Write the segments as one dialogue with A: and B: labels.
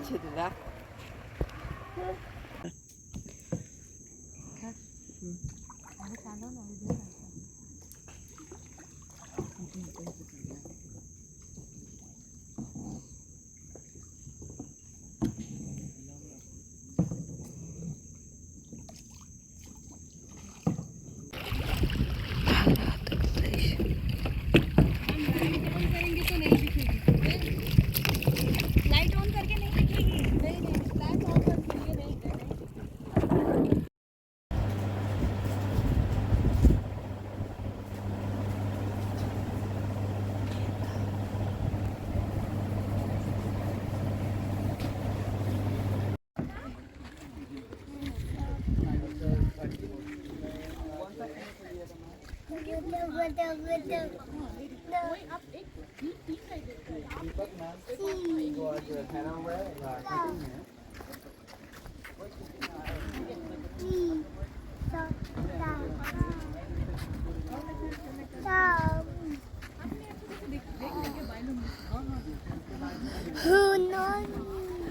A: दाखवायचे तुला.
B: Light on करके नहीं दिखेगी. नहीं नहीं, लाइट ऑन करके ये नहीं दिखेगी.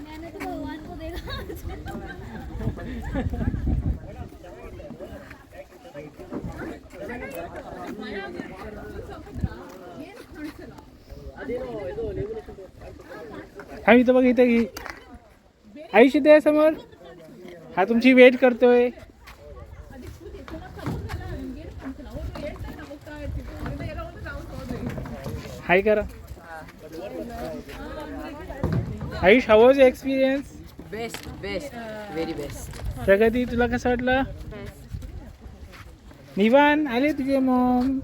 B: मैंने तो भगवान को देखा.
C: हा इथं बघ इथं घे. आयुष्य दे समोर. हा तुमची वेट करतोय. हाय करा. Ayush how was experience?
A: Best best very best.
C: प्रगती तुला कसं वाटलं? निवान आले तुझे मॉम.